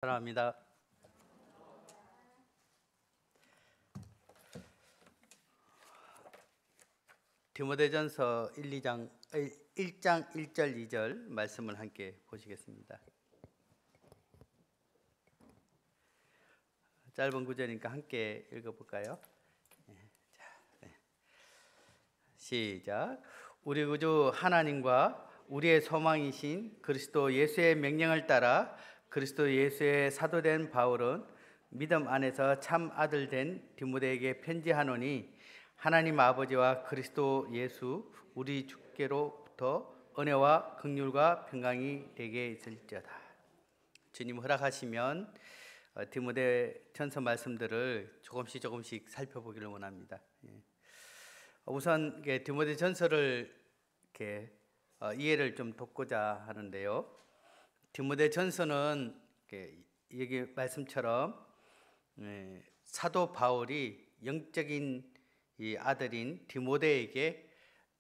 사랑합니다. 디모데전서 1장 1절 2절 말씀을 함께 보시겠습니다. 짧은 구절이니까 함께 읽어볼까요? 시작. 우리 구주 하나님과 우리의 소망이신 그리스도 예수의 명령을 따라 그리스도 예수의 사도된 바울은 믿음 안에서 참 아들 된 디모데에게 편지하노니 하나님 아버지와 그리스도 예수 우리 주께로부터 은혜와 긍휼과 평강이 되게 있을지어다. 주님 허락하시면 디모데 전서 말씀들을 조금씩 살펴보기를 원합니다. 우선 디모데 전서를 이해를 좀 돕고자 하는데요. 디모데 전서는 여기 말씀처럼 사도 바울이 영적인 이 아들인 디모데에게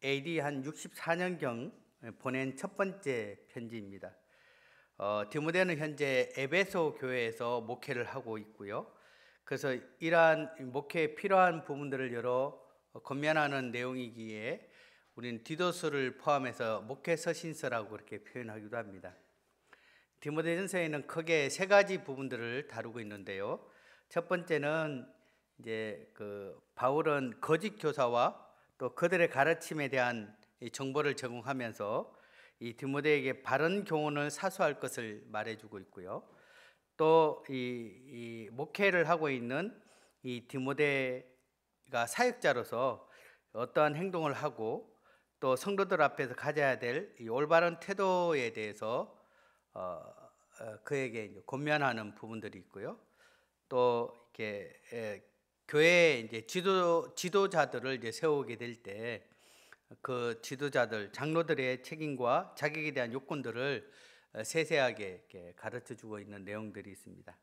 AD 한 64년경 보낸 첫 번째 편지입니다. 디모데는 현재 에베소 교회에서 목회를 하고 있고요. 그래서 이러한 목회에 필요한 부분들을 여러 권면하는 내용이기에 우리는 디도서를 포함해서 목회 서신서라고 그렇게 표현하기도 합니다. 디모데전서에는 크게 세 가지 부분들을 다루고 있는데요. 첫 번째는 이제 바울은 거짓 교사와 또 그들의 가르침에 대한 정보를 제공하면서 이 디모데에게 바른 교훈을 사수할 것을 말해주고 있고요. 또 이 목회를 하고 있는 이 디모데가 사역자로서 어떠한 행동을 하고 또 성도들 앞에서 가져야 될 이 올바른 태도에 대해서 그에게 이제 권면하는 부분들이 있고요. 또 이렇게 교회에 이제 지도자들을 이제 세우게 될 때 그 지도자들 장로들의 책임과 자격에 대한 요건들을 세세하게 이렇게 가르쳐 주고 있는 내용들이 있습니다.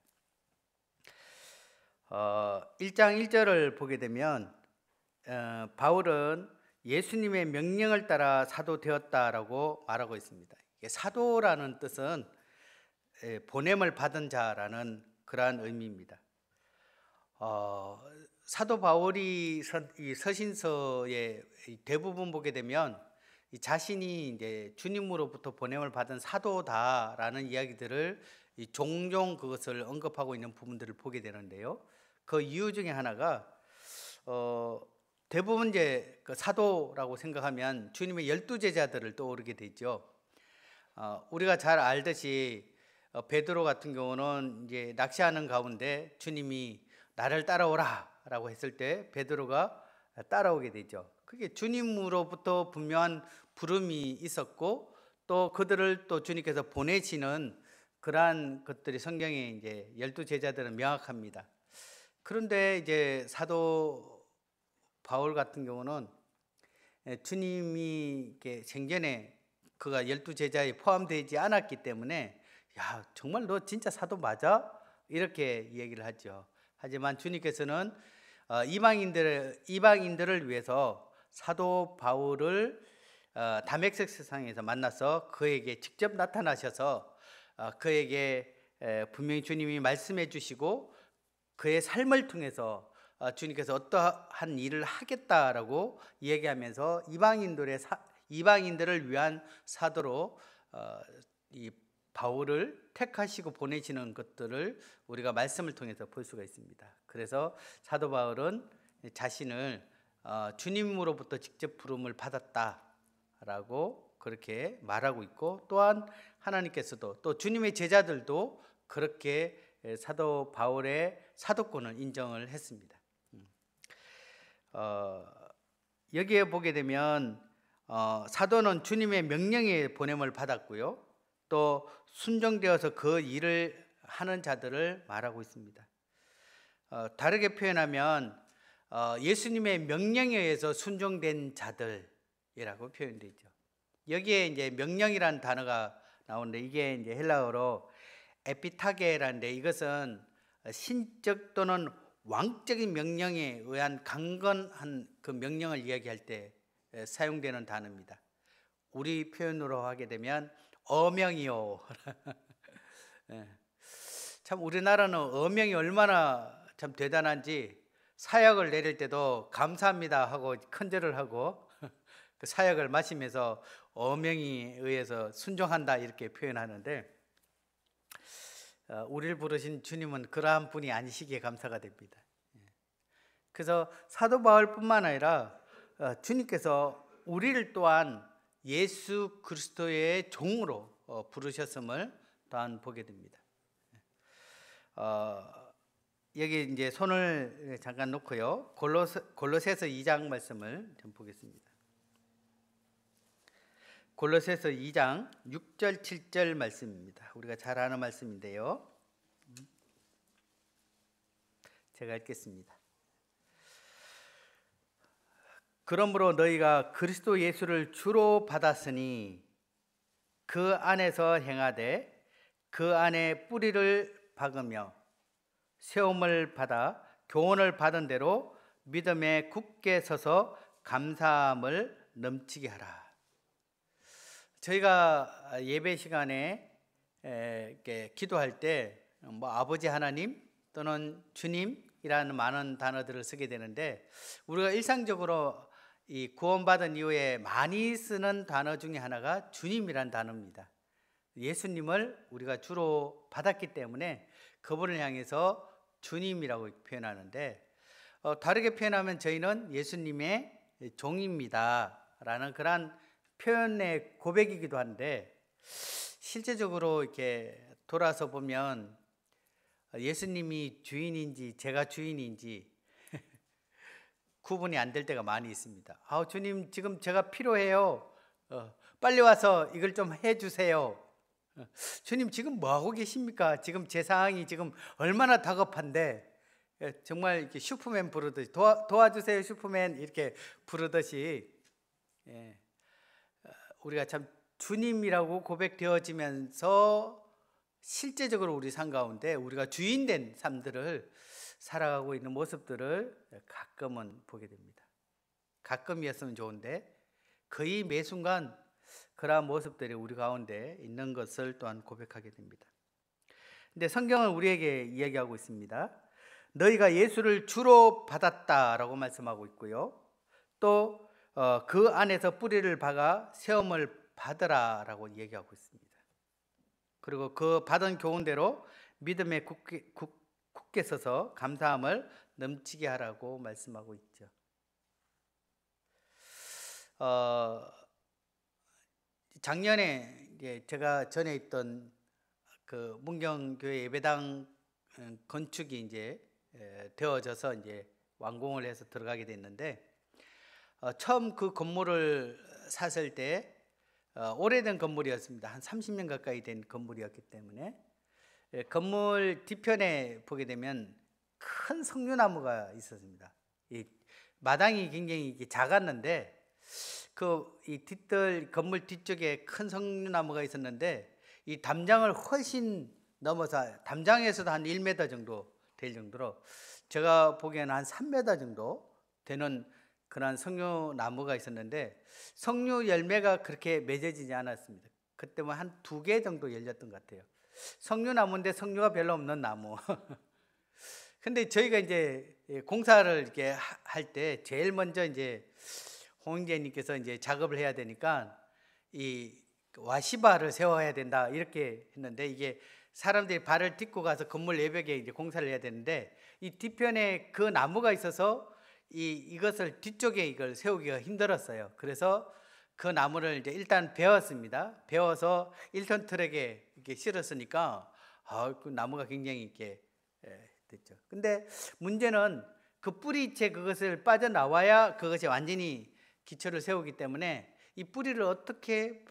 1장 1절을 보게 되면 바울은 예수님의 명령을 따라 사도 되었다라고 말하고 있습니다. 사도라는 뜻은 보냄을 받은 자라는 그러한 의미입니다. 사도 바울이 이 서신서의 대부분 보게 되면 자신이 이제 주님으로부터 보냄을 받은 사도다라는 이야기들을 종종 그것을 언급하고 있는 부분들을 보게 되는데요. 그 이유 중에 하나가 대부분 이제 그 사도라고 생각하면 주님의 12제자들을 떠오르게 되죠. 우리가 잘 알듯이 베드로 같은 경우는 이제 낚시하는 가운데 주님이 나를 따라오라라고 했을 때 베드로가 따라오게 되죠. 그게 주님으로부터 분명한 부름이 있었고 또 그들을 또 주님께서 보내시는 그러한 것들이 성경에 이제 12제자들은 명확합니다. 그런데 이제 사도 바울 같은 경우는 주님이 생전에 그가 12제자에 포함되지 않았기 때문에 야 정말 너 진짜 사도 맞아? 이렇게 얘기를 하죠. 하지만 주님께서는 이방인들을 위해서 사도 바울을 다메섹스상에서 만나서 그에게 직접 나타나셔서 그에게 분명히 주님이 말씀해 주시고 그의 삶을 통해서 주님께서 어떠한 일을 하겠다라고 얘기하면서 이방인들을 위한 사도로 이 바울을 택하시고 보내시는 것들을 우리가 말씀을 통해서 볼 수가 있습니다. 그래서 사도 바울은 자신을 주님으로부터 직접 부름을 받았다라고 그렇게 말하고 있고 또한 하나님께서도 또 주님의 제자들도 그렇게 사도 바울의 사도권을 인정을 했습니다. 여기에 보게 되면 사도는 주님의 명령에 보냄을 받았고요. 또 순종되어서 그 일을 하는 자들을 말하고 있습니다. 다르게 표현하면 예수님의 명령에 의해서 순종된 자들이라고 표현되죠. 여기에 이제 명령이라는 단어가 나오는데 이게 이제 헬라어로 에피타게라는데 이것은 신적 또는 왕적인 명령에 의한 강건한 그 명령을 이야기할 때 사용되는 단어입니다. 우리 표현으로 하게 되면 어명이요. 참 우리나라는 어명이 얼마나 참 대단한지 사약을 내릴 때도 감사합니다 하고 큰절을 하고 그 사약을 마시면서 어명에 의해서 순종한다 이렇게 표현하는데 우리를 부르신 주님은 그러한 분이 아니시기에 감사가 됩니다. 그래서 사도 바울뿐만 아니라 주님께서 우리를 또한 예수 그리스도의 종으로 부르셨음을 또한 보게 됩니다. 여기 이제 손을 잠깐 놓고요. 골로새서 2장 말씀을 좀 보겠습니다. 골로새서 2장 6절 7절 말씀입니다. 우리가 잘 아는 말씀인데요. 제가 읽겠습니다. 그러므로 너희가 그리스도 예수를 주로 받았으니 그 안에서 행하되 그 안에 뿌리를 박으며 세움을 받아 교훈을 받은 대로 믿음에 굳게 서서 감사함을 넘치게 하라. 저희가 예배 시간에 이렇게 기도할 때 뭐 아버지 하나님 또는 주님이라는 많은 단어들을 쓰게 되는데 우리가 일상적으로 이 구원받은 이후에 많이 쓰는 단어 중에 하나가 주님이란 단어입니다. 예수님을 우리가 주로 받았기 때문에 그분을 향해서 주님이라고 표현하는데 다르게 표현하면 저희는 예수님의 종입니다 라는 그런 표현의 고백이기도 한데 실제적으로 이렇게 돌아서 보면 예수님이 주인인지 제가 주인인지 구분이 안 될 때가 많이 있습니다. 주님 지금 제가 필요해요. 빨리 와서 이걸 좀 해주세요. 주님 지금 뭐 하고 계십니까? 지금 제 상황이 지금 얼마나 다급한데 정말 이렇게 슈퍼맨 부르듯이 도와주세요 슈퍼맨 이렇게 부르듯이 우리가 참 주님이라고 고백되어지면서 실제적으로 우리 삶 가운데 우리가 주인된 삶들을 살아가고 있는 모습들을 가끔은 보게 됩니다. 가끔이었으면 좋은데 거의 매 순간 그러한 모습들이 우리 가운데 있는 것을 또한 고백하게 됩니다. 근데 성경은 우리에게 이야기하고 있습니다. 너희가 예수를 주로 받았다라고 말씀하고 있고요. 또 그 안에서 뿌리를 박아 세움을 받으라라고 얘기하고 있습니다. 그리고 그 받은 교훈대로 믿음에 굳게 서서 감사함을 넘치게 하라고 말씀하고 있죠. 작년에 이제 제가 전에 있던 그 문경교회 예배당 건축이 이제 되어져서 이제 완공을 해서 들어가게 됐는데 처음 그 건물을 샀을 때 오래된 건물이었습니다. 한 30년 가까이 된 건물이었기 때문에 건물 뒤편에 보게 되면 큰 석류나무가 있었습니다. 이 마당이 굉장히 작았는데 이 건물 뒤쪽에 큰 석류나무가 있었는데 이 담장을 훨씬 넘어서 담장에서도 한 1m 정도 될 정도로 제가 보기에는 한 3m 정도 되는 그런 석류나무가 있었는데 석류 열매가 그렇게 맺어지지 않았습니다. 그때만 한 2개 정도 열렸던 것 같아요. 석류나무인데 석류가 별로 없는 나무. 근데 저희가 이제 공사를 이렇게 할 때 제일 먼저 이제 홍영재님께서 이제 작업을 해야 되니까 이 와시바를 세워야 된다 이렇게 했는데 이게 사람들이 발을 딛고 가서 건물 내벽에 이제 공사를 해야 되는데 이 뒤편에 그 나무가 있어서 이것을 뒤쪽에 이걸 세우기가 힘들었어요. 그래서 그 나무를 이제 일단 베었습니다. 베어서 1톤 트럭에 이렇게 실었으니까 그 나무가 굉장히 이렇게 됐죠. 근데 문제는 그 뿌리째 그것을 빠져나와야 그것이 완전히 기초를 세우기 때문에 이 뿌리를 어떻게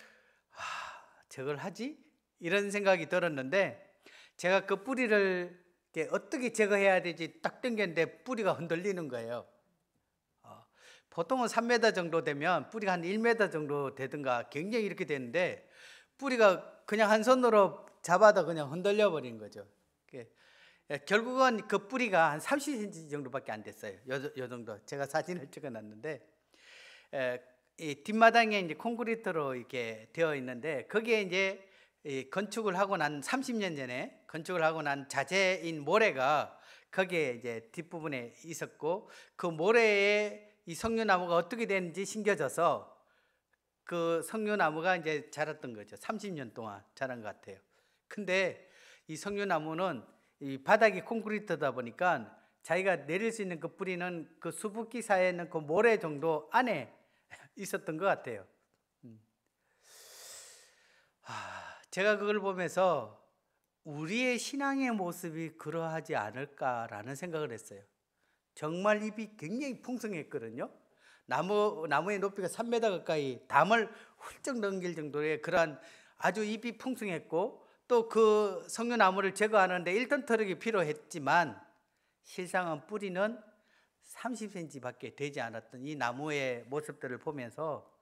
저걸 하지? 이런 생각이 들었는데 제가 그 뿌리를 어떻게 제거해야 되지 딱 당겼는데 뿌리가 흔들리는 거예요. 보통은 3m 정도 되면 뿌리가 한 1m 정도 되든가 굉장히 이렇게 되는데 뿌리가 그냥 한 손으로 잡아도 그냥 흔들려 버린 거죠. 결국은 그 뿌리가 한 30cm 정도밖에 안 됐어요. 요 정도. 제가 사진을 찍어놨는데 이 뒷마당에 이제 콘크리트로 이렇게 되어 있는데 거기에 이제 이 건축을 하고 난 30년 전에 건축을 하고 난 자재인 모래가 거기에 이제 뒷부분에 있었고, 그 모래에 이 석류나무가 어떻게 되는지 심겨져서 그 석류나무가 이제 자랐던 거죠. 30년 동안 자란 것 같아요. 근데 이 석류나무는 이 바닥이 콘크리트다 보니까 자기가 내릴 수 있는 그 뿌리는 그 수북기 사이에 있는 그 모래 정도 안에 있었던 것 같아요. 제가 그걸 보면서 우리의 신앙의 모습이 그러하지 않을까라는 생각을 했어요. 정말 잎이 굉장히 풍성했거든요. 나무의 높이가 3m 가까이 담을 훌쩍 넘길 정도의 그러한 아주 잎이 풍성했고, 또 그 석류나무를 제거하는데 1톤 트럭이 필요했지만 실상은 뿌리는 30cm밖에 되지 않았던 이 나무의 모습들을 보면서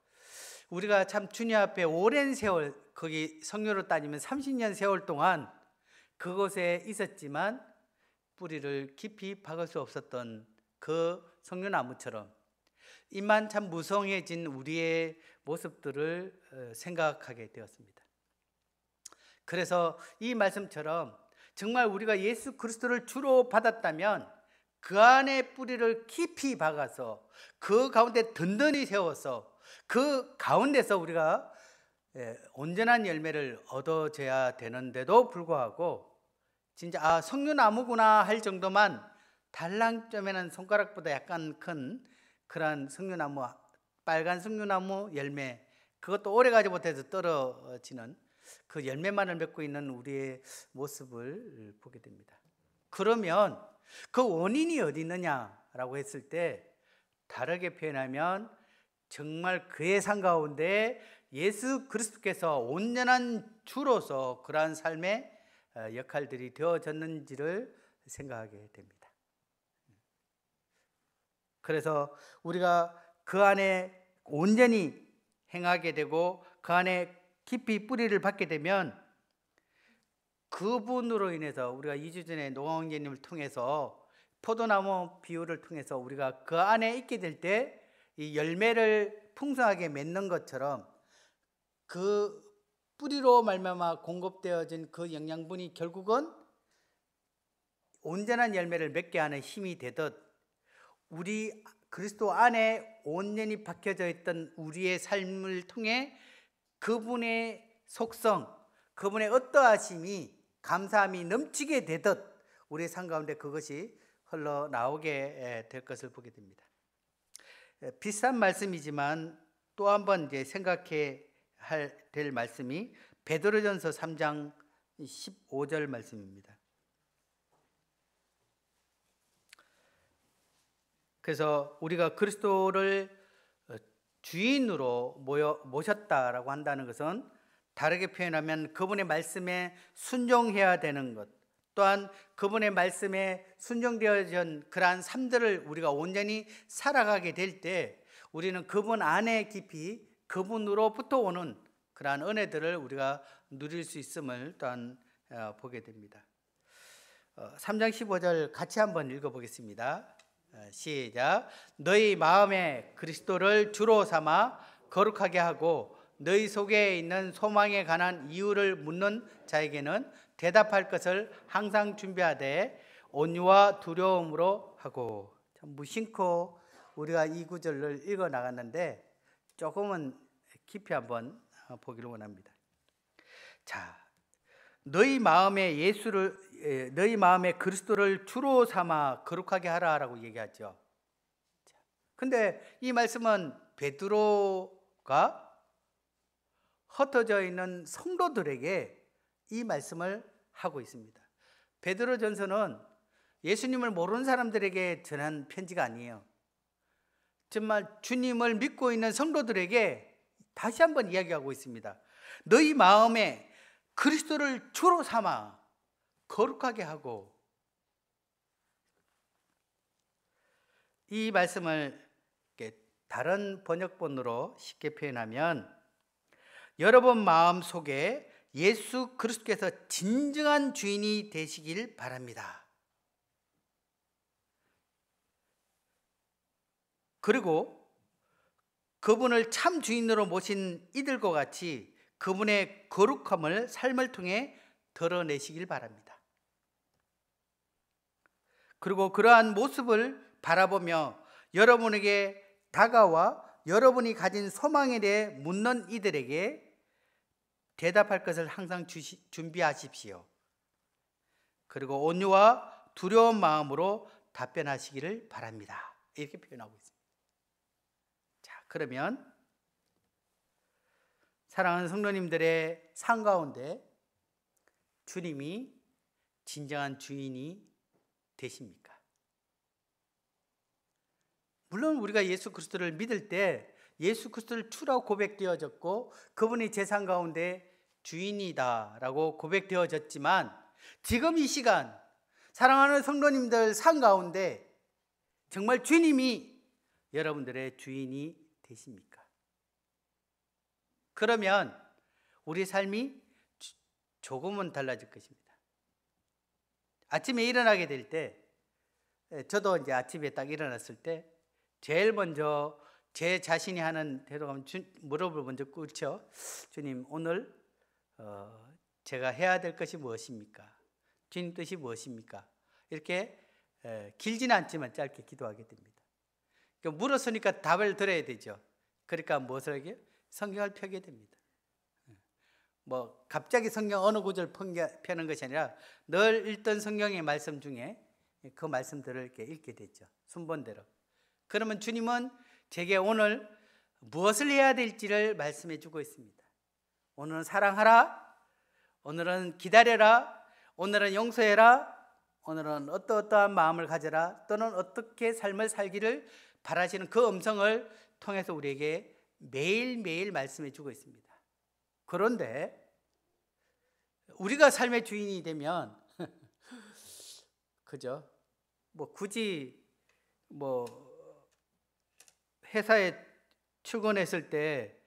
우리가 참 주님 앞에 오랜 세월, 거기 석류로 따지면 30년 세월 동안 그곳에 있었지만 뿌리를 깊이 박을 수 없었던 그 석류나무처럼 이만 참 무성해진 우리의 모습들을 생각하게 되었습니다. 그래서 이 말씀처럼 정말 우리가 예수 그리스도를 주로 받았다면 그 안에 뿌리를 깊이 박아서 그 가운데 든든히 세워서 그 가운데서 우리가 온전한 열매를 얻어져야 되는데도 불구하고 진짜 석류나무구나 할 정도만 달랑점에는 손가락보다 약간 큰 그런 석류나무, 빨간 석류나무 열매, 그것도 오래가지 못해서 떨어지는 그 열매만을 맺고 있는 우리의 모습을 보게 됩니다. 그러면 그 원인이 어디 있느냐라고 했을 때 다르게 표현하면 정말 그의 삶 가운데 예수 그리스도께서 온전한 주로서 그러한 삶의 역할들이 되어졌는지를 생각하게 됩니다. 그래서 우리가 그 안에 온전히 행하게 되고 그 안에 깊이 뿌리를 받게 되면 그분으로 인해서 우리가 2주 전에 노광재님을 통해서 포도나무 비유를 통해서 우리가 그 안에 있게 될 때 이 열매를 풍성하게 맺는 것처럼 그 뿌리로 말미암아 공급되어진 그 영양분이 결국은 온전한 열매를 맺게 하는 힘이 되듯 우리 그리스도 안에 온전히 박혀져 있던 우리의 삶을 통해 그분의 속성, 그분의 어떠하심이 감사함이 넘치게 되듯 우리의 삶 가운데 그것이 흘러나오게 될 것을 보게 됩니다. 비싼 말씀이지만 또 한 번 이제 생각해야 될 말씀이 베드로전서 3장 15절 말씀입니다. 그래서 우리가 그리스도를 주인으로 모셨다라고 한다는 것은 다르게 표현하면 그분의 말씀에 순종해야 되는 것, 또한 그분의 말씀에 순종되어진 그러한 삶들을 우리가 온전히 살아가게 될 때 우리는 그분 안에 깊이 그분으로부터 오는 그러한 은혜들을 우리가 누릴 수 있음을 또한 보게 됩니다. 3장 15절 같이 한번 읽어보겠습니다. 시작. 너희 마음에 그리스도를 주로 삼아 거룩하게 하고 너희 속에 있는 소망에 관한 이유를 묻는 자에게는 대답할 것을 항상 준비하되 온유와 두려움으로 하고. 참 무심코 우리가 이 구절을 읽어 나갔는데 조금은 깊이 한번 보기를 원합니다. 자, 너희 마음에 그리스도를 주로 삼아 거룩하게 하라라고 얘기하죠. 근데 이 말씀은 베드로가 흩어져 있는 성도들에게 이 말씀을 하고 있습니다. 베드로전서는 예수님을 모르는 사람들에게 전한 편지가 아니에요. 정말 주님을 믿고 있는 성도들에게 다시 한번 이야기하고 있습니다. 너희 마음에 그리스도를 주로 삼아 거룩하게 하고. 이 말씀을 다른 번역본으로 쉽게 표현하면 여러분 마음 속에 예수 그리스도께서 진정한 주인이 되시길 바랍니다. 그리고 그분을 참 주인으로 모신 이들과 같이 그분의 거룩함을 삶을 통해 드러내시길 바랍니다. 그리고 그러한 모습을 바라보며 여러분에게 다가와 여러분이 가진 소망에 대해 묻는 이들에게 대답할 것을 항상 준비하십시오. 그리고 온유와 두려운 마음으로 답변하시기를 바랍니다. 이렇게 표현하고 있습니다. 자, 그러면 사랑하는 성도님들의 삶 가운데 주님이 진정한 주인이 되십니까? 물론 우리가 예수 그리스도를 믿을 때 예수 그리스도를 주라고 고백되어졌고 그분이 제 삶 가운데 주인이다라고 고백되어졌지만 지금 이 시간 사랑하는 성도님들 삶 가운데 정말 주님이 여러분들의 주인이 되십니까? 그러면 우리 삶이 조금은 달라질 것입니다. 아침에 일어나게 될 때, 저도 이제 아침에 딱 일어났을 때 제일 먼저 제 자신이 하는 대로 가면 무릎을 먼저 꿇죠. 주님, 오늘 제가 해야 될 것이 무엇입니까? 주님 뜻이 무엇입니까? 이렇게 길지는 않지만 짧게 기도하게 됩니다. 물었으니까 답을 들어야 되죠. 그러니까 무엇을 하게? 성경을 펴게 됩니다. 뭐 갑자기 성경 어느 구절 펴는 것이 아니라 늘 읽던 성경의 말씀 중에 그 말씀들을 이렇게 읽게 되죠. 순번대로. 그러면 주님은 제게 오늘 무엇을 해야 될지를 말씀해 주고 있습니다. 오늘은 사랑하라, 오늘은 기다려라, 오늘은 용서해라, 오늘은 어떠한 마음을 가져라, 또는 어떻게 삶을 살기를 바라시는 그 음성을 통해서 우리에게 매일매일 말씀해 주고 있습니다. 그런데 우리가 삶의 주인이 되면 그죠? 뭐 굳이 뭐 회사에 출근했을 때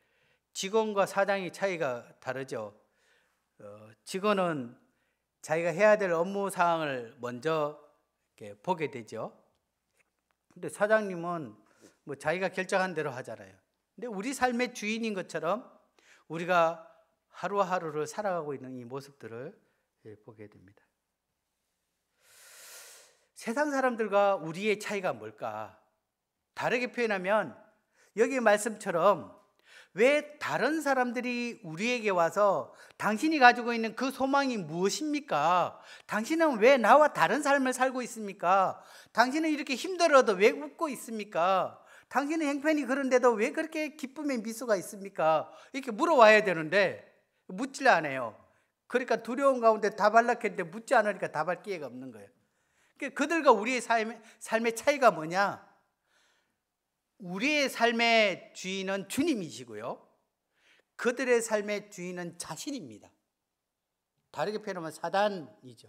직원과 사장이 차이가 다르죠. 직원은 자기가 해야 될 업무 사항을 먼저 이렇게 보게 되죠. 근데 사장님은 뭐 자기가 결정한 대로 하잖아요. 근데 우리 삶의 주인인 것처럼 우리가 하루하루를 살아가고 있는 이 모습들을 보게 됩니다. 세상 사람들과 우리의 차이가 뭘까? 다르게 표현하면 여기 말씀처럼 왜 다른 사람들이 우리에게 와서 당신이 가지고 있는 그 소망이 무엇입니까? 당신은 왜 나와 다른 삶을 살고 있습니까? 당신은 이렇게 힘들어도 왜 웃고 있습니까? 당신의 형편이 그런데도 왜 그렇게 기쁨의 미소가 있습니까? 이렇게 물어와야 되는데 묻질 않아요. 그러니까 두려운 가운데 답하려고 했는데 묻지 않으니까 답할 기회가 없는 거예요. 그들과 우리의 삶의 차이가 뭐냐? 우리의 삶의 주인은 주님이시고요, 그들의 삶의 주인은 자신입니다. 다르게 표현하면 사단이죠.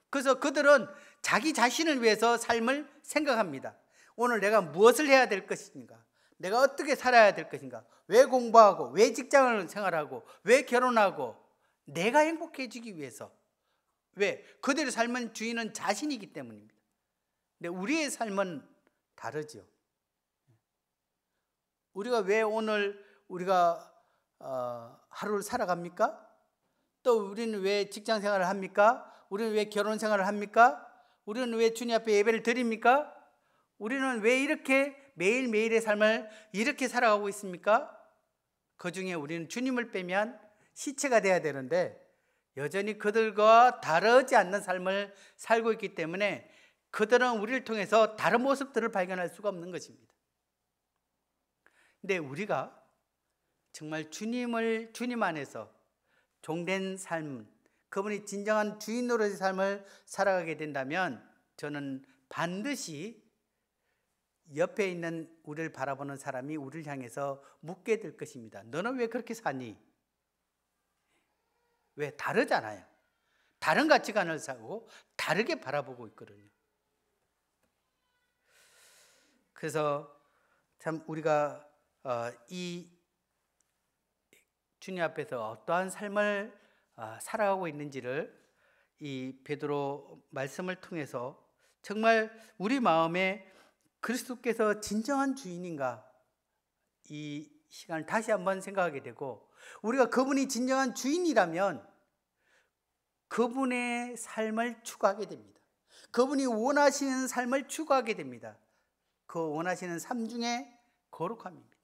그래서 그들은 자기 자신을 위해서 삶을 생각합니다. 오늘 내가 무엇을 해야 될 것인가? 내가 어떻게 살아야 될 것인가? 왜 공부하고, 왜 직장을 생활하고, 왜 결혼하고? 내가 행복해지기 위해서. 왜? 그들의 삶은 주인은 자신이기 때문입니다. 근데 우리의 삶은 다르죠. 우리가 왜 오늘 우리가 하루를 살아갑니까? 또 우리는 왜 직장 생활을 합니까? 우리는 왜 결혼 생활을 합니까? 우리는 왜 주님 앞에 예배를 드립니까? 우리는 왜 이렇게 매일매일의 삶을 이렇게 살아가고 있습니까? 그 중에 우리는 주님을 빼면 시체가 돼야 되는데 여전히 그들과 다르지 않는 삶을 살고 있기 때문에 그들은 우리를 통해서 다른 모습들을 발견할 수가 없는 것입니다. 근데 우리가 정말 주님 안에서 종된 삶, 그분이 진정한 주인으로의 삶을 살아가게 된다면 저는 반드시 옆에 있는 우리를 바라보는 사람이 우리를 향해서 묻게 될 것입니다. 너는 왜 그렇게 사니? 왜? 다르잖아요. 다른 가치관을 사고 다르게 바라보고 있거든요. 그래서 참 우리가 이 주님 앞에서 어떠한 삶을 살아가고 있는지를 이 베드로 말씀을 통해서 정말 우리 마음에 그리스도께서 진정한 주인인가, 이 시간을 다시 한번 생각하게 되고 우리가 그분이 진정한 주인이라면 그분의 삶을 추구하게 됩니다. 그분이 원하시는 삶을 추구하게 됩니다. 그 원하시는 삶 중에 거룩함입니다.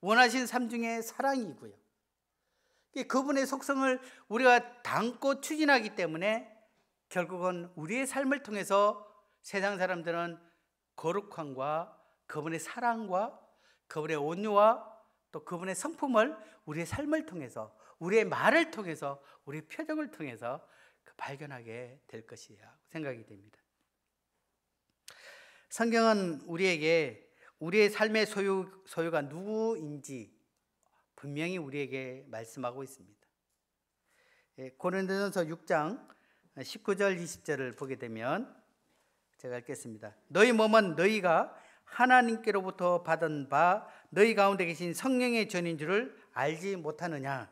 원하시는 삶 중에 사랑이고요. 그분의 속성을 우리가 담고 추진하기 때문에 결국은 우리의 삶을 통해서 세상 사람들은 거룩함과 그분의 사랑과 그분의 온유와 또 그분의 성품을 우리의 삶을 통해서, 우리의 말을 통해서, 우리의 표정을 통해서 발견하게 될 것이야 생각이 됩니다. 성경은 우리에게 우리의 삶의 소유가 누구인지 분명히 우리에게 말씀하고 있습니다. 고린도전서 6장 19절 20절을 보게 되면 제가 읽겠습니다. 너희 몸은 너희가 하나님께로부터 받은 바 너희 가운데 계신 성령의 전인 줄을 알지 못하느냐.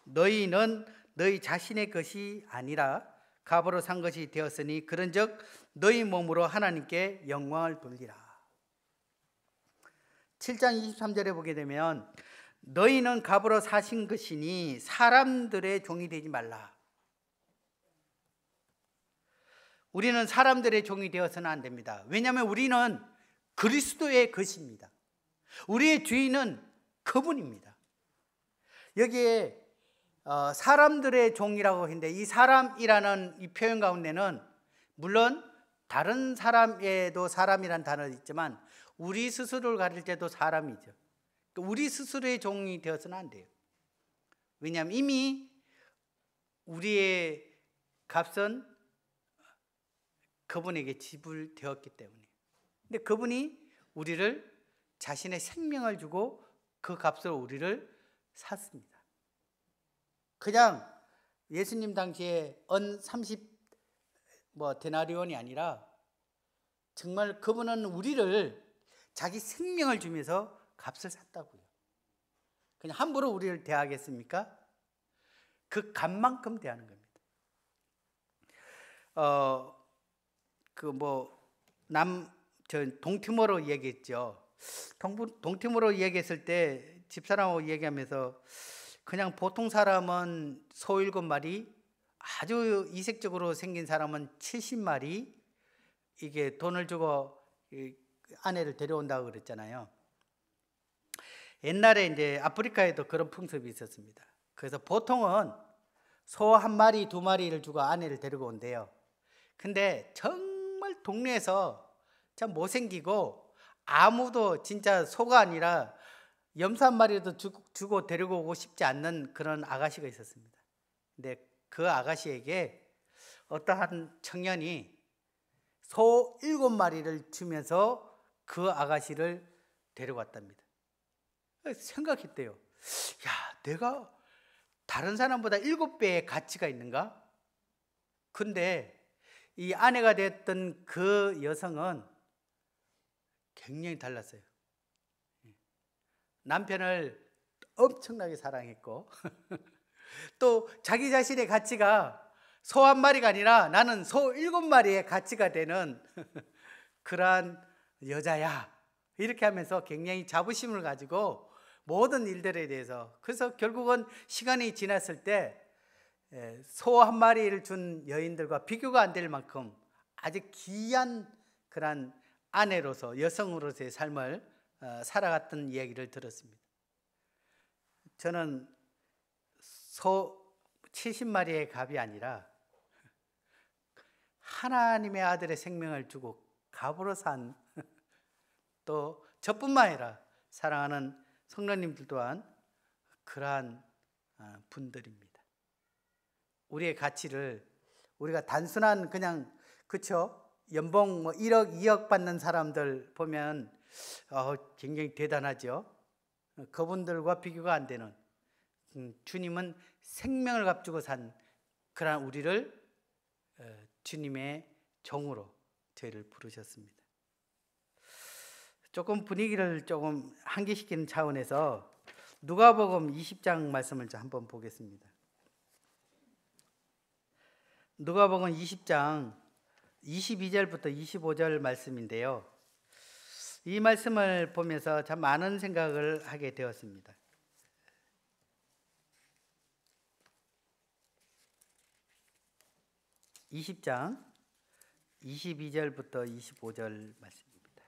너희는 너희 자신의 것이 아니라 값으로 산 것이 되었으니 그런즉 너희 몸으로 하나님께 영광을 돌리라. 7장 23절에 보게 되면 너희는 값으로 사신 것이니 사람들의 종이 되지 말라. 우리는 사람들의 종이 되어서는 안 됩니다. 왜냐하면 우리는 그리스도의 것입니다. 우리의 주인은 그분입니다. 여기에 사람들의 종이라고 했는데 이 사람이라는 이 표현 가운데는 물론 다른 사람에도 사람이란 단어가 있지만 우리 스스로를 가릴 때도 사람이죠. 우리 스스로의 종이 되어서는 안 돼요. 왜냐하면 이미 우리의 값은 그분에게 지불되었기 때문에. 근데 그분이 우리를 자신의 생명을 주고 그 값으로 우리를 샀습니다. 그냥 예수님 당시에 은 30 데나리온이 아니라 정말 그분은 우리를 자기 생명을 주면서 값을 샀다고요. 그냥 함부로 우리를 대하겠습니까? 그 값만큼 대하는 겁니다. 동티모로 얘기했죠. 동티모로 얘기했을 때 집사람하고 얘기하면서 그냥 보통 사람은 소 7마리, 아주 이색적으로 생긴 사람은 70마리, 이게 돈을 주고 아내를 데려온다고 그랬잖아요. 옛날에 이제 아프리카에도 그런 풍습이 있었습니다. 그래서 보통은 소 1마리, 2마리를 주고 아내를 데리고 온대요. 근데 정말 동네에서 참 못생기고 아무도 진짜 소가 아니라 염소 1마리도 주고 데리고 오고 싶지 않는 그런 아가씨가 있었습니다. 근데 그 아가씨에게 어떠한 청년이 소 7마리를 주면서 그 아가씨를 데려왔답니다. 생각했대요. 야, 내가 다른 사람보다 7배의 가치가 있는가? 근데 이 아내가 됐던 그 여성은 굉장히 달랐어요. 남편을 엄청나게 사랑했고 또 자기 자신의 가치가 소 1마리가 아니라 나는 소 7마리의 가치가 되는 그러한 여자야, 이렇게 하면서 굉장히 자부심을 가지고 모든 일들에 대해서, 그래서 결국은 시간이 지났을 때 소 1마리를 준 여인들과 비교가 안 될 만큼 아주 귀한 그런 아내로서, 여성으로서의 삶을 살아갔던 이야기를 들었습니다. 저는 소 70마리의 값이 아니라 하나님의 아들의 생명을 주고 값으로 산, 또 저뿐만 아니라 사랑하는 성도님들 또한 그러한 분들입니다. 우리의 가치를 우리가 단순한 그냥, 그쵸? 연봉 1억, 2억 받는 사람들 보면 굉장히 대단하죠. 그분들과 비교가 안 되는, 주님은 생명을 값주고 산 그러한 우리를 주님의 종으로 저희를 부르셨습니다. 조금 분위기를 조금 환기시키는 차원에서 누가복음 20장 말씀을 한번 보겠습니다. 누가복음 20장 22절부터 25절 말씀인데요. 이 말씀을 보면서 참 많은 생각을 하게 되었습니다. 20장 22절부터 25절 말씀입니다.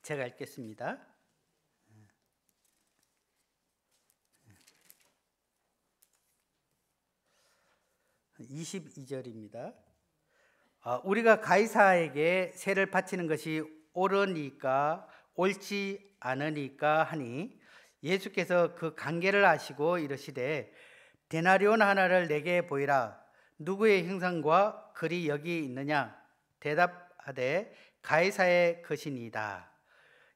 제가 읽겠습니다. 22절입니다. 우리가 가이사에게 세를 바치는 것이 옳으니까 옳지 않으니까 하니 예수께서 그 관계를 아시고 이르시되 데나리온 하나를 내게 보이라. 누구의 형상과 글이 여기 있느냐? 대답하되 가이사의 것이니이다.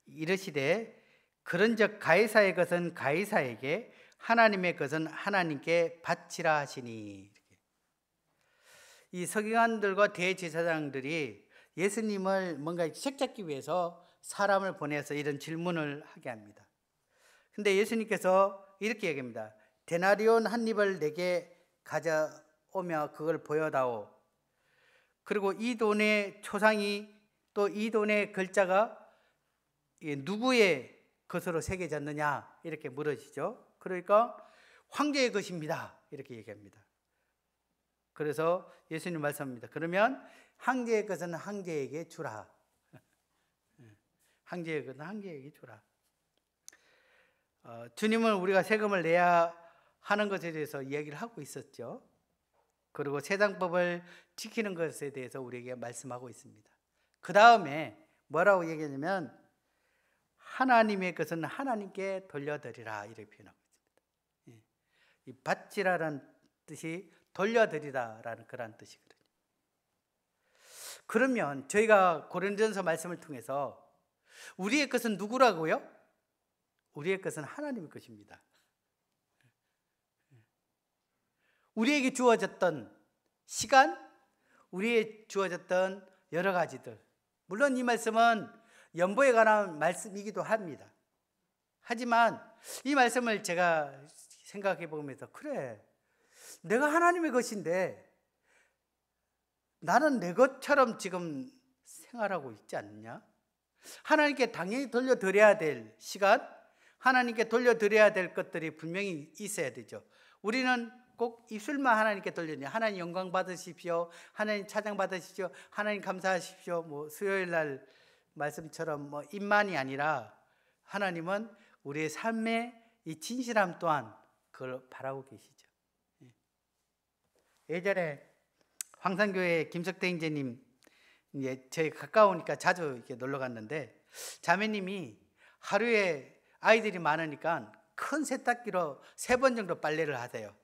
이르시되 그런즉 가이사의 것은 가이사에게, 하나님의 것은 하나님께 바치라 하시니. 이 서기관들과 대제사장들이 예수님을 뭔가 책잡기 위해서 사람을 보내서 이런 질문을 하게 합니다. 근데 예수님께서 이렇게 얘기합니다. 데나리온 한 입을 내게 가져오며 그걸 보여다오. 그리고 이 돈의 초상이, 또 이 돈의 글자가 누구의 것으로 새겨졌느냐 이렇게 물으시죠. 그러니까 황제의 것입니다 이렇게 얘기합니다. 그래서 예수님 말씀합니다. 그러면 황제의 것은 황제에게 주라. 황제의 것은 황제에게 주라. 주님은 우리가 세금을 내야 하는 것에 대해서 이야기를 하고 있었죠. 그리고 세상법을 지키는 것에 대해서 우리에게 말씀하고 있습니다. 그 다음에 뭐라고 얘기하냐면 하나님의 것은 하나님께 돌려드리라 이렇게 표현하고 있습니다. 이 바치라라는 뜻이 돌려드리다라는 그런 뜻이거든요. 그러면 저희가 고린도전서 말씀을 통해서 우리의 것은 누구라고요? 우리의 것은 하나님의 것입니다. 우리에게 주어졌던 시간, 우리에게 주어졌던 여러 가지들, 물론 이 말씀은 연보에 관한 말씀이기도 합니다. 하지만 이 말씀을 제가 생각해 보면서 그래, 내가 하나님의 것인데 나는 내 것처럼 지금 생활하고 있지 않느냐? 하나님께 당연히 돌려드려야 될 시간, 하나님께 돌려드려야 될 것들이 분명히 있어야 되죠. 우리는 꼭 입술만 하나님께 돌려드려, 하나님 영광 받으십시오, 하나님 찬양 받으십시오, 하나님 감사하십시오, 뭐 수요일 날 말씀처럼 뭐 입만이 아니라 하나님은 우리의 삶의 이 진실함 또한 그걸 바라고 계시죠. 예전에 황산교회 김석대 형제님, 저희 가까우니까 자주 이렇게 놀러 갔는데 자매님이 하루에 아이들이 많으니까 큰 세탁기로 3번 정도 빨래를 하세요.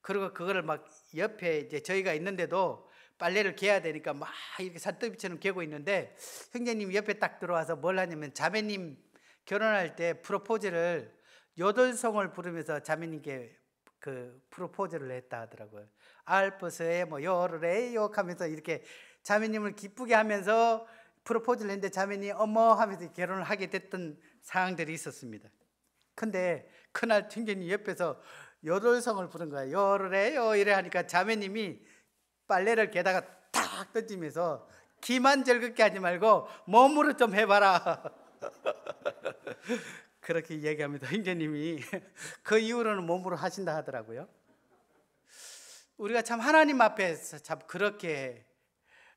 그리고 그거를 막 옆에 이제 저희가 있는데도 빨래를 개야 되니까 막 이렇게 산더미처럼 개고 있는데 형제님이 옆에 딱 들어와서 뭘 하냐면 자매님 결혼할 때 프로포즈를 요돌성을 부르면서 자매님께 그 프로포즈를 했다 하더라고요. 알프스에 뭐 요르레요 하면서 이렇게 자매님을 기쁘게 하면서 프로포즈를 했는데 자매님이 어머 하면서 결혼을 하게 됐던 상황들이 있었습니다. 근데 그날 형제님 옆에서 요돌성을 부른 거예요. 요르레요 이래 하니까 자매님이 빨래를 개다가 탁 던지면서 기만 즐겁게 하지 말고 몸으로 좀 해봐라. 그렇게 얘기합니다. 형제님이 그 이후로는 몸으로 하신다 하더라고요. 우리가 참 하나님 앞에서 참 그렇게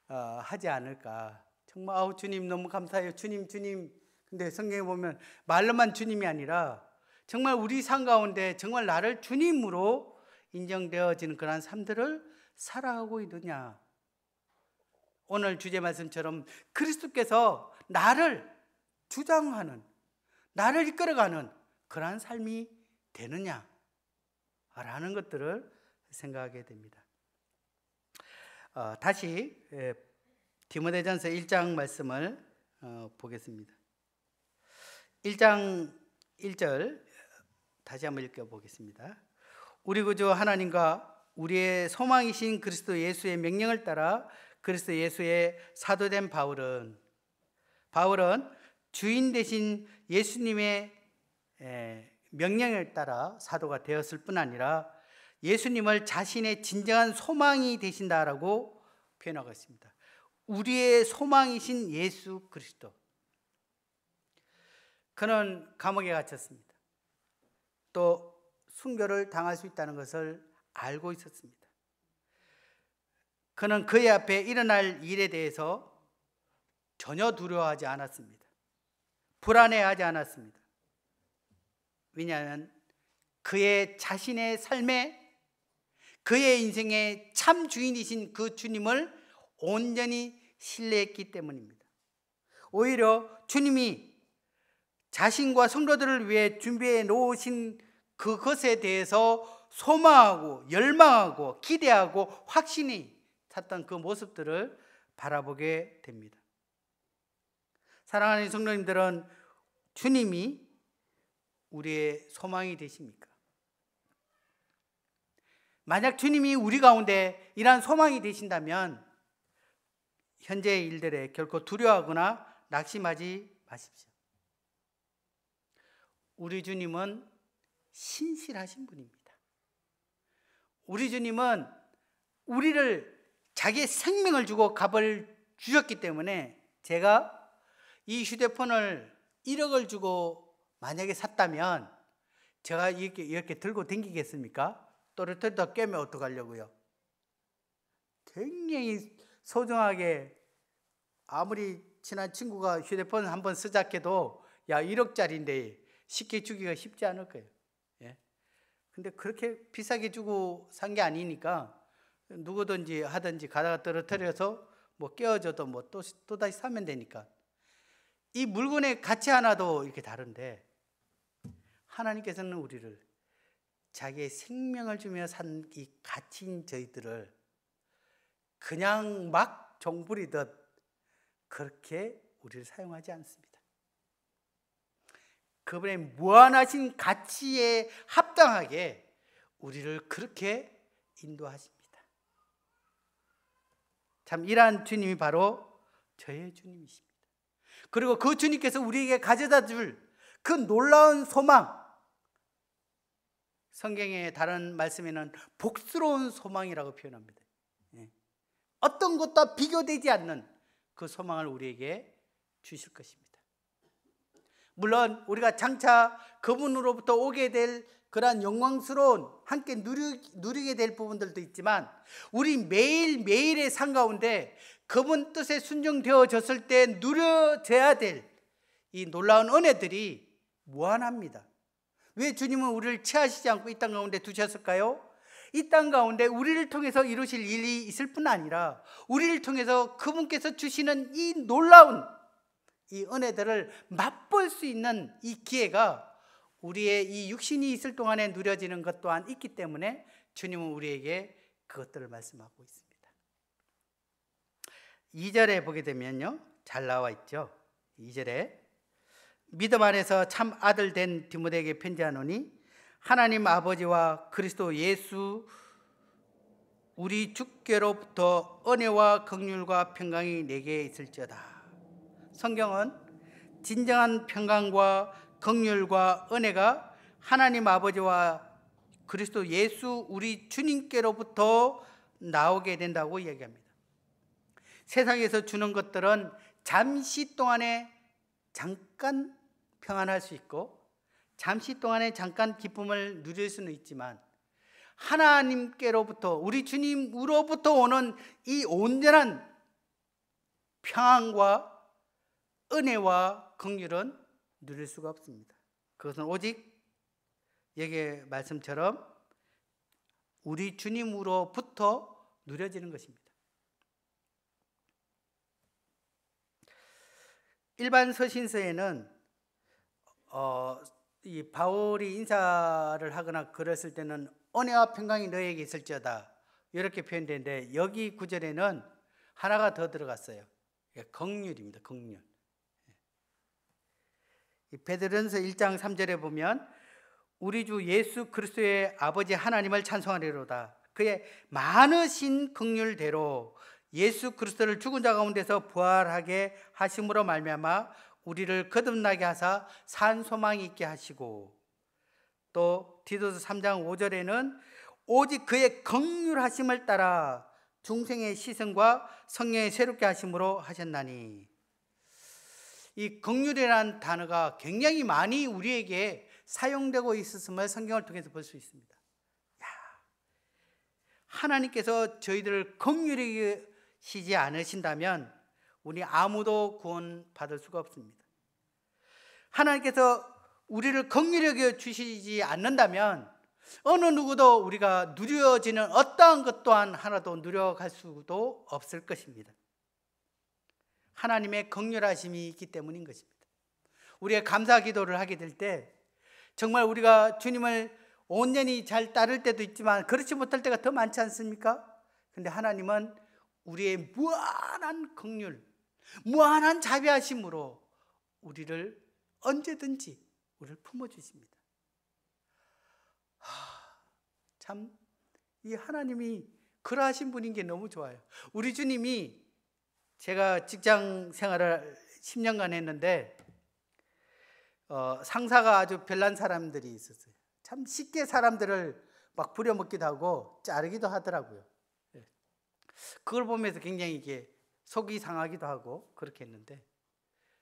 하지 않을까. 정말 아우 주님 너무 감사해요. 주님. 근데 성경에 보면 말로만 주님이 아니라 정말 우리 삶 가운데 정말 나를 주님으로 인정되어지는 그런 삶들을 살아가고 있느냐. 오늘 주제 말씀처럼 그리스도께서 나를 주장하는, 나를 이끌어가는 그러한 삶이 되느냐 라는 것들을 생각하게 됩니다. 다시 디모데전서 1장 말씀을 보겠습니다. 1장 1절 다시 한번 읽어보겠습니다. 우리 구주 하나님과 우리의 소망이신 그리스도 예수의 명령을 따라 그리스도 예수의 사도된 바울은 주인 되신 예수님의 명령을 따라 사도가 되었을 뿐 아니라 예수님을 자신의 진정한 소망이 되신다라고 표현하고 있습니다. 우리의 소망이신 예수 그리스도. 그는 감옥에 갇혔습니다. 또 순교를 당할 수 있다는 것을 알고 있었습니다. 그는 그의 앞에 일어날 일에 대해서 전혀 두려워하지 않았습니다. 불안해하지 않았습니다. 왜냐하면 그의 자신의 삶에, 그의 인생의 참 주인이신 그 주님을 온전히 신뢰했기 때문입니다. 오히려 주님이 자신과 성도들을 위해 준비해 놓으신 그것에 대해서 소망하고 열망하고 기대하고 확신이 찼던 그 모습들을 바라보게 됩니다. 사랑하는 성도님들은 주님이 우리의 소망이 되십니까? 만약 주님이 우리 가운데 이러한 소망이 되신다면 현재의 일들에 결코 두려워하거나 낙심하지 마십시오. 우리 주님은 신실하신 분입니다. 우리 주님은 우리를 자기의 생명을 주고 값을 주셨기 때문에, 제가 이 휴대폰을 1억을 주고 만약에 샀다면 제가 이렇게 들고 다니겠습니까? 또르르 깨면 어떡하려고요? 굉장히 소중하게, 아무리 친한 친구가 휴대폰 한번 쓰자 해도 야 1억짜리인데 쉽게 주기가 쉽지 않을 거예요. 예. 근데 그렇게 비싸게 주고 산 게 아니니까 누구든지 하든지 가다가 떨어뜨려서 뭐 깨어져도 뭐 또 다시 사면 되니까. 이 물건의 가치 하나도 이렇게 다른데, 하나님께서는 우리를 자기의 생명을 주며 산 이 가치인 저희들을 그냥 막 종부리듯 그렇게 우리를 사용하지 않습니다. 그분의 무한하신 가치에 합당하게 우리를 그렇게 인도하십니다. 참 이러한 주님이 바로 저의 주님이십니다. 그리고 그 주님께서 우리에게 가져다 줄 그 놀라운 소망, 성경의 다른 말씀에는 복스러운 소망이라고 표현합니다. 어떤 것과 비교되지 않는 그 소망을 우리에게 주실 것입니다. 물론 우리가 장차 그분으로부터 오게 될 그러한 영광스러운, 함께 누리게 될 부분들도 있지만, 우리 매일매일의 삶 가운데 그분 뜻에 순종되어졌을 때 누려져야 될 이 놀라운 은혜들이 무한합니다. 왜 주님은 우리를 취하시지 않고 이 땅 가운데 두셨을까요? 이 땅 가운데 우리를 통해서 이루실 일이 있을 뿐 아니라 우리를 통해서 그분께서 주시는 이 놀라운 이 은혜들을 맛볼 수 있는 이 기회가 우리의 이 육신이 있을 동안에 누려지는 것 또한 있기 때문에 주님은 우리에게 그것들을 말씀하고 있습니다. 2절에 보게 되면요, 잘 나와 있죠. 2절에 믿음 안에서 참 아들 된 디모데에게 편지하노니 하나님 아버지와 그리스도 예수 우리 주께로부터 은혜와 긍휼과 평강이 내게 있을지어다. 성경은 진정한 평강과 긍휼과 은혜가 하나님 아버지와 그리스도 예수 우리 주님께로부터 나오게 된다고 이야기합니다. 세상에서 주는 것들은 잠시 동안에 잠깐 평안할 수 있고 잠시 동안에 잠깐 기쁨을 누릴 수는 있지만, 하나님께로부터, 우리 주님으로부터 오는 이 온전한 평안과 은혜와 긍휼은 누릴 수가 없습니다. 그것은 오직 여기의 말씀처럼 우리 주님으로부터 누려지는 것입니다. 일반 서신서에는 이 바울이 인사를 하거나 그랬을 때는 은혜와 평강이 너에게 있을지어다 이렇게 표현되는데, 여기 구절에는 하나가 더 들어갔어요. 긍휼입니다. 긍휼. 베드로전서 1장 3절에 보면 우리 주 예수 그리스도의 아버지 하나님을 찬송하리로다. 그의 많으신 긍휼대로 예수 그리스도를 죽은 자 가운데서 부활하게 하심으로 말미암아 우리를 거듭나게 하사 산 소망이 있게 하시고, 또 디도서 3장 5절에는 오직 그의 긍휼하심을 따라 중생의 시선과 성령의 새롭게 하심으로 하셨나니. 이 긍휼이라는 단어가 굉장히 많이 우리에게 사용되고 있었음을 성경을 통해서 볼 수 있습니다. 하나님께서 저희들을 긍휼히 여기시지 않으신다면 우리 아무도 구원받을 수가 없습니다. 하나님께서 우리를 긍휼히 여겨 주시지 않는다면 어느 누구도 우리가 누려지는 어떠한 것 또한 하나도 누려갈 수도 없을 것입니다. 하나님의 긍휼하심이 있기 때문인 것입니다. 우리의 감사 기도를 하게 될 때 정말 우리가 주님을 온전히 잘 따를 때도 있지만 그렇지 못할 때가 더 많지 않습니까? 근데 하나님은 우리의 무한한 긍휼, 무한한 자비하심으로 우리를 언제든지 우리를 품어주십니다. 참 이 하나님이 그러하신 분인 게 너무 좋아요. 우리 주님이, 제가 직장 생활을 10년간 했는데 상사가 아주 별난 사람들이 있었어요. 참 쉽게 사람들을 막 부려먹기도 하고 자르기도 하더라고요. 그걸 보면서 굉장히 이게 속이 상하기도 하고 그렇게 했는데,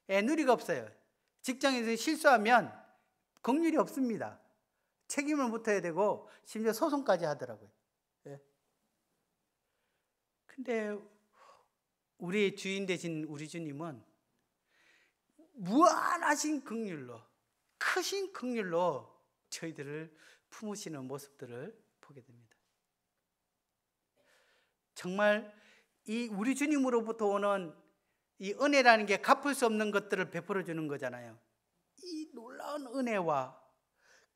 애누리가 없어요. 직장에서 실수하면 긍휼이 없습니다. 책임을 묻어야 되고 심지어 소송까지 하더라고요. 근데 우리의 주인 되신 우리 주님은 무한하신 긍휼로, 크신 긍휼로 저희들을 품으시는 모습들을 보게 됩니다. 정말 이 우리 주님으로부터 오는 이 은혜라는 게 갚을 수 없는 것들을 베풀어 주는 거잖아요. 이 놀라운 은혜와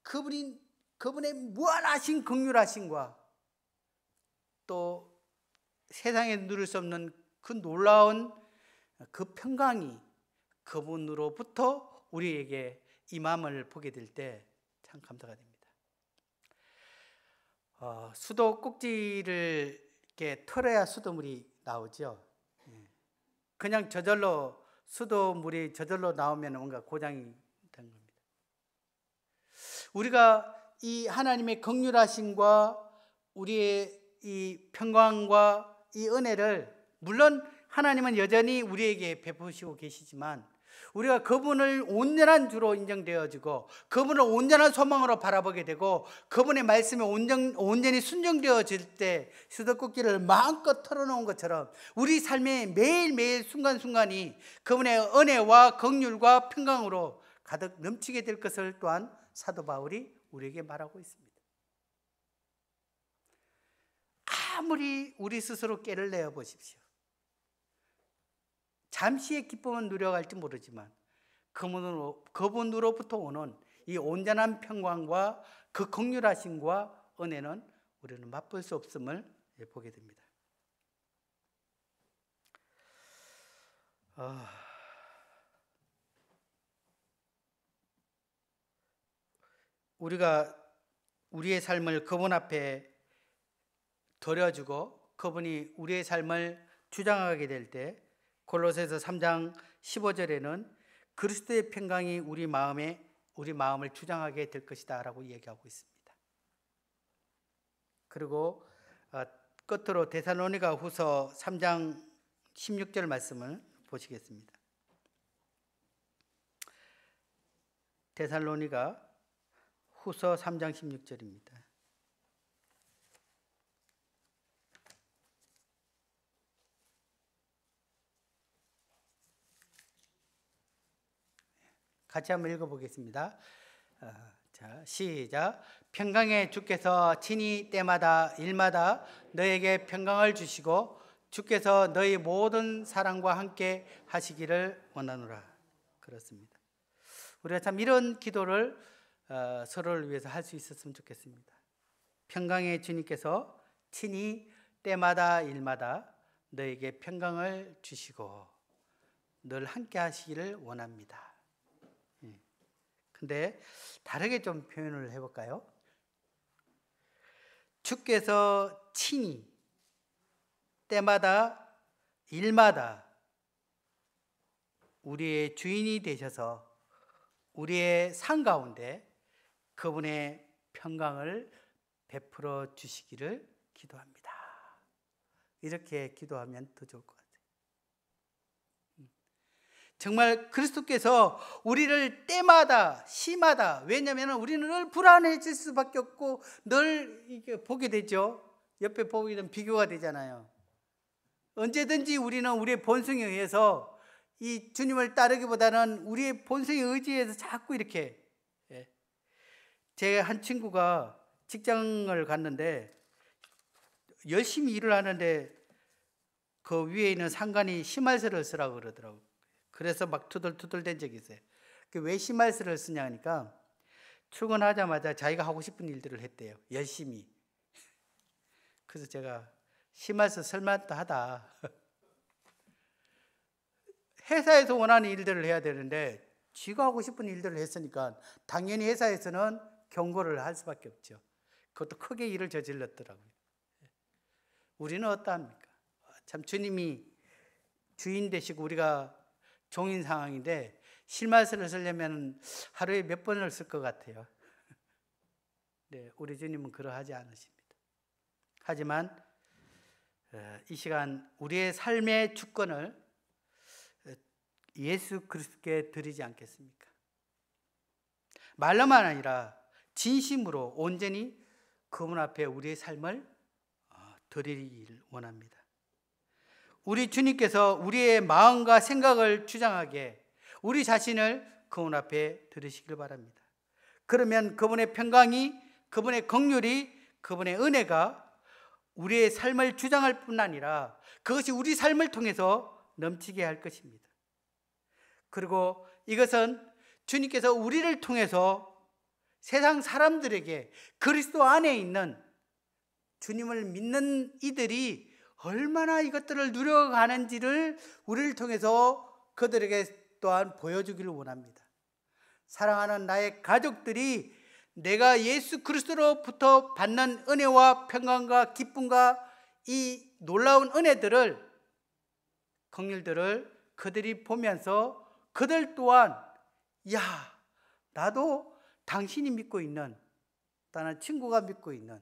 그분의 무한하신 긍휼하심과 또 세상에 누릴 수 없는 그 놀라운 그 평강이 그분으로부터 우리에게 임함을 보게 될 때 참 감사가 됩니다. 수도 꼭지를 이렇게 털어야 수돗물이 나오죠. 그냥 저절로 수돗물이 저절로 나오면 뭔가 고장이 된 겁니다. 우리가 이 하나님의 긍휼하심과 우리의 이 평강과 이 은혜를, 물론 하나님은 여전히 우리에게 베푸시고 계시지만 우리가 그분을 온전한 주로 인정되어지고 그분을 온전한 소망으로 바라보게 되고 그분의 말씀에 온전히 순종되어질 때 수도꼭지를 마음껏 털어놓은 것처럼 우리 삶의 매일매일 순간순간이 그분의 은혜와 긍휼과 평강으로 가득 넘치게 될 것을 또한 사도 바울이 우리에게 말하고 있습니다. 아무리 우리 스스로 깨를 내어 보십시오. 잠시의 기쁨은 누려갈지 모르지만 그분으로부터 오는 이 온전한 평강과 그 긍휼하심과 은혜는 우리는 맛볼 수 없음을 보게 됩니다. 우리가 우리의 삶을 그분 앞에 드려주고 그분이 우리의 삶을 주장하게 될 때 골로새서 3장 15절에는 그리스도의 평강이 우리 마음을 주장하게 될 것이다 라고 얘기하고 있습니다. 그리고 끝으로 데살로니가 후서 3장 16절 말씀을 보시겠습니다. 데살로니가 후서 3장 16절입니다. 같이 한번 읽어보겠습니다. 자, 시작. 평강의 주께서 친히 때마다 일마다 너에게 평강을 주시고 주께서 너희 모든 사랑과 함께 하시기를 원하노라. 그렇습니다. 우리가 참 이런 기도를 서로를 위해서 할 수 있었으면 좋겠습니다. 평강의 주님께서 친히 때마다 일마다 너에게 평강을 주시고 늘 함께 하시기를 원합니다. 근데 다르게 좀 표현을 해볼까요? 주께서 친히 때마다 일마다 우리의 주인이 되셔서 우리의 삶 가운데 그분의 평강을 베풀어 주시기를 기도합니다. 이렇게 기도하면 더 좋을 것 같아요. 정말 그리스도께서 우리를 때마다 시마다, 왜냐하면 우리는 늘 불안해질 수밖에 없고 늘 이게 보게 되죠. 옆에 보게 되면 비교가 되잖아요. 언제든지 우리는 우리의 본성에 의해서 이 주님을 따르기보다는 우리의 본성에 의지해서 자꾸 이렇게, 제 한 친구가 직장을 갔는데 열심히 일을 하는데 그 위에 있는 상관이 심할서를 쓰라고 그러더라고요. 그래서 막 투덜투덜 적이 있어요. 왜 심할서를 쓰냐 하니까 출근하자마자 자기가 하고 싶은 일들을 했대요. 열심히. 그래서 제가 심할서 쓸만도 하다. 회사에서 원하는 일들을 해야 되는데 쥐가 하고 싶은 일들을 했으니까 당연히 회사에서는 경고를 할 수밖에 없죠. 그것도 크게 일을 저질렀더라고요. 우리는 어떠합니까? 참 주님이 주인 되시고 우리가 종인 상황인데 실말서를 쓰려면 하루에 몇 번을 쓸 것 같아요. 네, 우리 주님은 그러하지 않으십니다. 하지만 이 시간 우리의 삶의 주권을 예수 그리스도께 드리지 않겠습니까? 말로만 아니라 진심으로 온전히 그분 앞에 우리의 삶을 드리길 원합니다. 우리 주님께서 우리의 마음과 생각을 주장하게 우리 자신을 그분 앞에 드리시길 바랍니다. 그러면 그분의 평강이, 그분의 긍휼이, 그분의 은혜가 우리의 삶을 주장할 뿐 아니라 그것이 우리 삶을 통해서 넘치게 할 것입니다. 그리고 이것은 주님께서 우리를 통해서 세상 사람들에게 그리스도 안에 있는 주님을 믿는 이들이 얼마나 이것들을 누려가는지를 우리를 통해서 그들에게 또한 보여주기를 원합니다. 사랑하는 나의 가족들이 내가 예수 그리스도로부터 받는 은혜와 평강과 기쁨과 이 놀라운 은혜들을, 긍휼들을 그들이 보면서 그들 또한 야, 나도 당신이 믿고 있는, 다른 친구가 믿고 있는,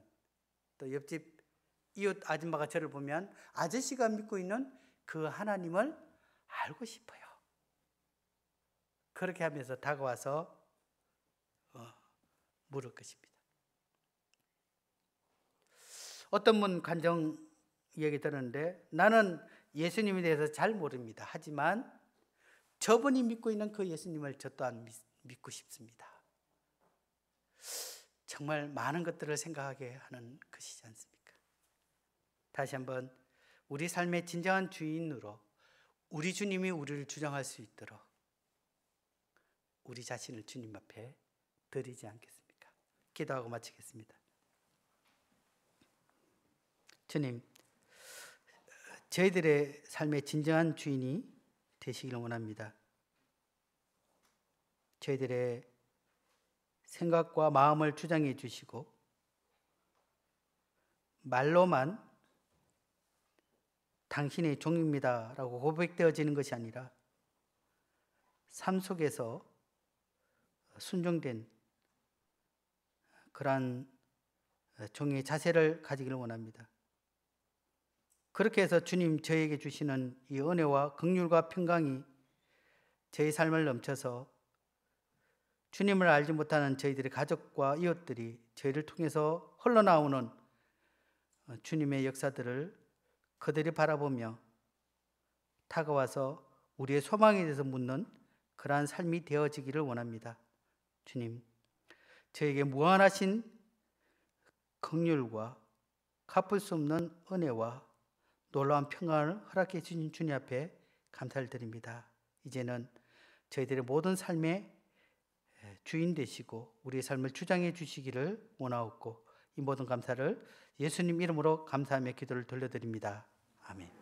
또 옆집 이웃 아줌마가 저를 보면 아저씨가 믿고 있는 그 하나님을 알고 싶어요. 그렇게 하면서 다가와서 물을 것입니다. 어떤 분 간증 얘기 들었는데 나는 예수님에 대해서 잘 모릅니다. 하지만 저분이 믿고 있는 그 예수님을 저 또한 믿고 싶습니다. 정말 많은 것들을 생각하게 하는 것이지 않습니까? 다시 한번 우리 삶의 진정한 주인으로 우리 주님이 우리를 주장할 수 있도록 우리 자신을 주님 앞에 드리지 않겠습니까? 기도하고 마치겠습니다. 주님, 저희들의 삶의 진정한 주인이 되시기를 원합니다. 저희들의 생각과 마음을 주장해 주시고 말로만 당신의 종입니다 라고 고백되어지는 것이 아니라 삶 속에서 순종된 그러한 종의 자세를 가지기를 원합니다. 그렇게 해서 주님 저에게 주시는 이 은혜와 긍휼과 평강이 저희 삶을 넘쳐서 주님을 알지 못하는 저희들의 가족과 이웃들이 저희를 통해서 흘러나오는 주님의 역사들을 그들이 바라보며 다가와서 우리의 소망에 대해서 묻는 그러한 삶이 되어지기를 원합니다. 주님, 저에게 무한하신 긍휼과 갚을 수 없는 은혜와 놀라운 평안을 허락해 주신 주님 앞에 감사를 드립니다. 이제는 저희들의 모든 삶의 주인 되시고 우리의 삶을 주장해 주시기를 원하옵고 이 모든 감사를 예수님 이름으로 감사하며 기도를 돌려드립니다. 아멘.